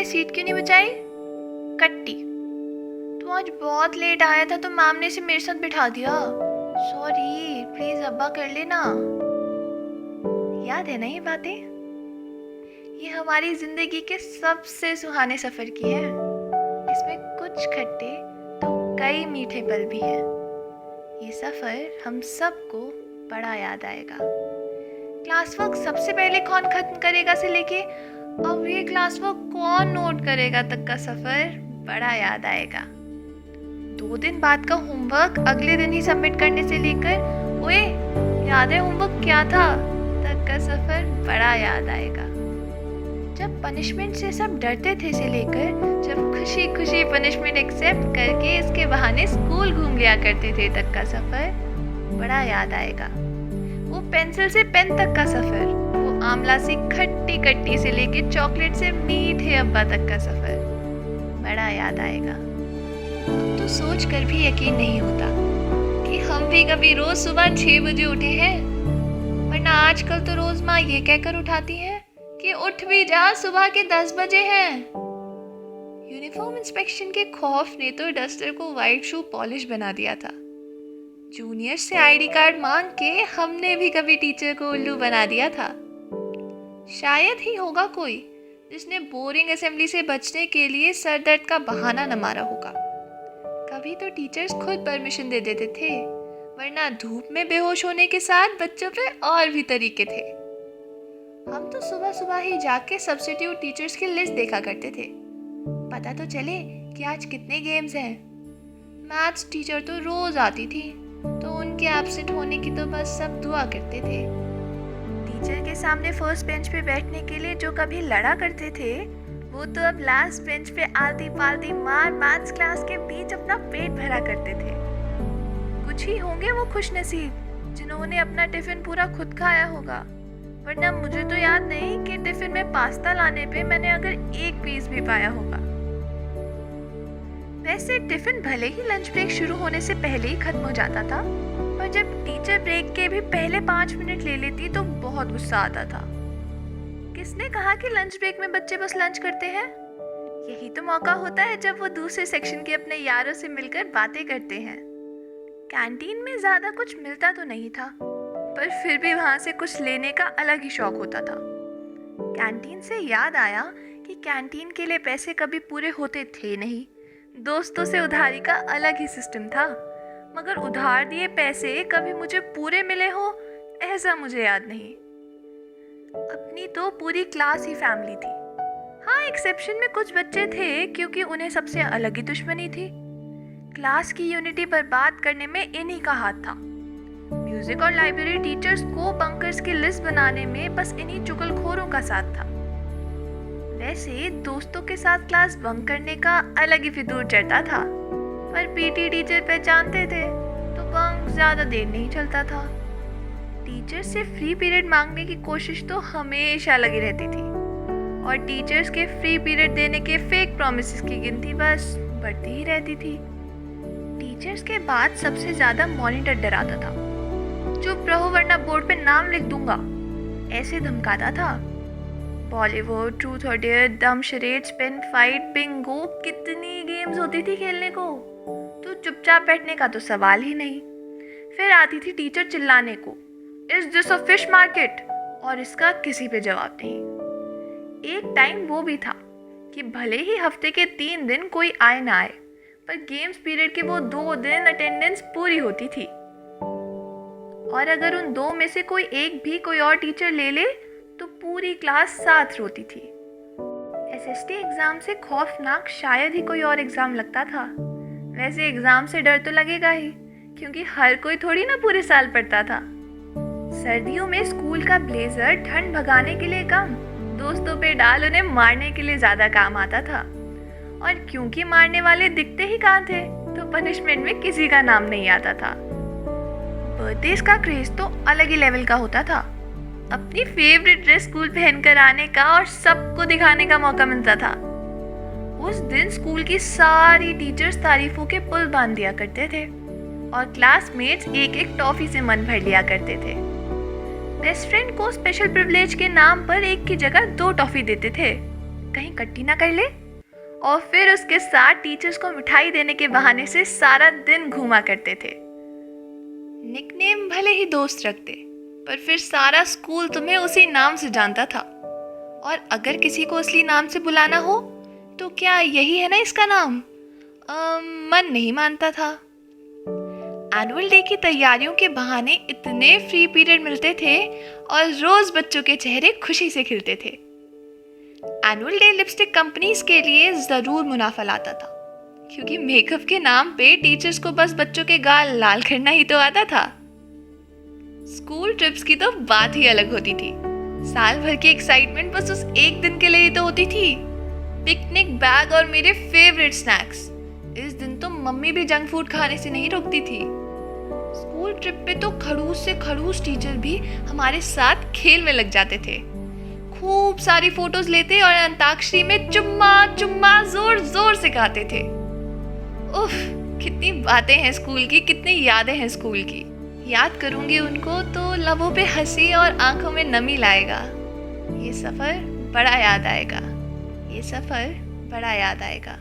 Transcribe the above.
लिए सीट क्यों नहीं बचाई? कट्टी, तू आज बहुत लेट आया था तो मैम ने इसे मेरे साथ बिठा दिया। सॉरी, प्लीज अब्बा कर लेना। याद है ना ये बातें? ये हमारी जिंदगी के सबसे सुहाने सफर की है। इसमें कुछ खट्टे तो कई मीठे पल भी हैं। ये सफर हम सबको बड़ा याद आएगा। क्लास वर्क सबसे पहले कौन खत्म करेगा से लेके अब ये क्लास वर्क कौन नोट करेगा तक का सफर बड़ा याद आएगा। 2 दिन बाद का होमवर्क अगले दिन ही सबमिट करने से लेकर ओए याद है होमवर्क क्या था तक का सफर बड़ा याद आएगा। जब पनिशमेंट से सब डरते थे से लेकर जब खुशी खुशी पनिशमेंट एक्सेप्ट करके इसके बहाने स्कूल घूम लिया करते थे तक का सफर बड़ा याद आएगा। वो पेंसिल से पेन तक का सफर, वो आंवला से खट्टी कट्टी से लेके चॉकलेट से मीठे अब्बा तक का सफर बड़ा याद आएगा। तो सोच कर भी यकीन नहीं होता कि हम भी कभी रोज सुबह 6 बजे उठे हैं, वरना आजकल तो रोज माँ ये कहकर उठाती है कि उठ भी जा सुबह के 10 बजे हैं। यूनिफॉर्म इंस्पेक्शन के खौफ ने तो डस्टर को वाइट शू पॉलिश बना दिया था। जूनियर से आईडी कार्ड मांग के हमने भी कभी टीचर को उल्लू बना दिया था। शायद ही होगा कोई जिसने बोरिंग असेंबली से बचने के लिए सर दर्द का बहाना न मारा होगा। कभी तो टीचर्स खुद परमिशन दे देते थे, वरना धूप में बेहोश होने के साथ बच्चों पे और भी तरीके थे। हम तो सुबह सुबह ही जाके सब्स्टिट्यूट टीचर्स की लिस्ट देखा करते थे, पता तो चले कि आज कितने गेम्स हैं। मैथ्स टीचर तो रोज आती थी, तो उनके एब्सेंट होने की तो बस सब दुआ करते थे। टीचर के सामने फर्स्ट बेंच पे बैठने के लिए जो कभी लड़ा करते थे, वो तो अब लास्ट बेंच पे आलती पालती मार मैथ्स क्लास के बीच अपना पेट भरा करते थे। कुछ ही होंगे वो खुशनसीब जिन्होंने अपना टिफिन पूरा खुद खाया होगा, वरना मुझे तो याद नहीं कि टिफिन में पास्ता लाने पे मैंने अगर एक पीस भी पाया होगा। वैसे टिफिन भले ही लंच ब्रेक शुरू होने से पहले ही खत्म हो जाता था, पर जब टीचर ब्रेक के भी पहले 5 मिनट ले लेती तो बहुत गुस्सा आता था। किसने कहा कि लंच ब्रेक में बच्चे बस लंच करते हैं? यही तो मौका होता है जब वो दूसरे सेक्शन के अपने यारों से मिलकर बातें करते हैं। कैंटीन में ज्यादा कुछ मिलता तो नहीं था, पर फिर भी वहां से कुछ लेने का अलग ही शौक होता था। कैंटीन से याद आया कि कैंटीन के लिए पैसे कभी पूरे होते थे नहीं। दोस्तों से उधारी का अलग ही सिस्टम था, मगर उधार दिए पैसे कभी मुझे पूरे मिले हो ऐसा मुझे याद नहीं। अपनी तो पूरी क्लास ही फैमिली थी। हाँ, एक्सेप्शन में कुछ बच्चे थे क्योंकि उन्हें सबसे अलग ही दुश्मनी थी। क्लास की यूनिटी बर्बाद करने में इन्हीं का हाथ था। म्यूजिक और लाइब्रेरी टीचर्स को बंकर्स की लिस्ट बनाने में बस इन्हीं चुगलखोरों का साथ था। वैसे दोस्तों के साथ क्लास बंक करने का अलग ही फितूर चढ़ता था, पर पीटी टीचर पहचानते थे तो बंक ज्यादा देर नहीं चलता था। टीचर से फ्री पीरियड मांगने की कोशिश तो हमेशा लगी रहती थी, और टीचर्स के फ्री पीरियड देने के फेक प्रॉमिसेस की गिनती बस बढ़ती ही रहती थी। टीचर्स के बाद सबसे ज्यादा मॉनिटर डराता था। चुप रहो वरना बोर्ड पे नाम लिख दूंगा, ऐसे धमकाता था। बॉलीवुड, ट्रूथ और डेयर, दम शरेड, स्पिन फाइट, बिंगो, कितनी गेम्स होती थी खेलने को, तो चुपचाप बैठने का तो सवाल ही नहीं। फिर आती थी टीचर चिल्लाने को, is this a fish market, और इसका किसी पे जवाब नहीं। एक टाइम वो भी था कि भले ही हफ्ते के 3 दिन कोई आए ना आए, पर गेम्स पीरियड के वो 2 दिन अटेंडेंस पूरी होती थी। और अगर उन 2 में से कोई एक भी कोई और टीचर ले ले तो पूरी क्लास साथ रोती थी। एसएसटी एग्जाम से खौफनाक शायद ही कोई और एग्जाम लगता था। वैसे एग्जाम से डर तो लगेगा ही, क्योंकि हर कोई थोड़ी ना पूरे साल पढ़ता था। सर्दियों में स्कूल का ब्लेजर ठंड भगाने के लिए कम, दोस्तों पे डाल उन्हें मारने के लिए ज्यादा काम आता था। और क्योंकि मारने वाले दिखते ही कहाँ थे, तो पनिशमेंट में किसी का नाम नहीं आता था। बर्थडेज का क्रेज तो अलग ही लेवल का होता था। अपनी फेवरेट ड्रेस स्कूल पहनकर आने का और सबको दिखाने का मौका मिलता था। उस दिन स्कूल की सारी टीचर्स तारीफों के पुल बांध दिया करते थे, और क्लासमेट्स एक एक टॉफी से मन भर लिया करते थे। बेस्ट फ्रेंड को स्पेशल प्रिविलेज के नाम पर एक की जगह 2 टॉफी देते थे। कहीं कट्टी ना कर ले। और फिर उसके साथ टीचर्स को मिठाई देने के बहाने से सारा दिन घूमा करते थे। निकनेम भले ही दोस्त रखते, पर फिर सारा स्कूल तुम्हें उसी नाम से जानता था। और अगर किसी को असली नाम से बुलाना हो तो क्या यही है ना इसका नाम? मन नहीं मानता था। एनुअल डे की तैयारियों के बहाने इतने फ्री पीरियड मिलते थे और रोज बच्चों के चेहरे खुशी से खिलते थे। एनुअल डे लिपस्टिक कंपनीज के लिए जरूर मुनाफा लाता था, क्योंकि मेकअप के नाम पे टीचर्स को बस बच्चों के गाल लाल करना ही तो आता था। स्कूल ट्रिप्स की तो बात ही अलग होती थी। साल भर की एक्साइटमेंट बस उस एक दिन के लिए ही तो होती थी। पिकनिक बैग और मेरे फेवरेट स्नैक्स। इस दिन तो मम्मी भी जंक फूड खाने से नहीं रोकती थी। स्कूल ट्रिप पे तो खड़ूस से खड़ूस टीचर भी हमारे साथ खेल में लग जाते थे। खूब सारी फोटोज लेते और अंताक्षरी में चुम्मा चुम्मा जोर जोर से गाते थे। उफ, कितनी बातें हैं स्कूल की, कितनी यादें हैं स्कूल की। याद करूंगी उनको तो लबों पे हंसी और आंखों में नमी लाएगा। ये सफर बड़ा याद आएगा, ये सफर बड़ा याद आएगा।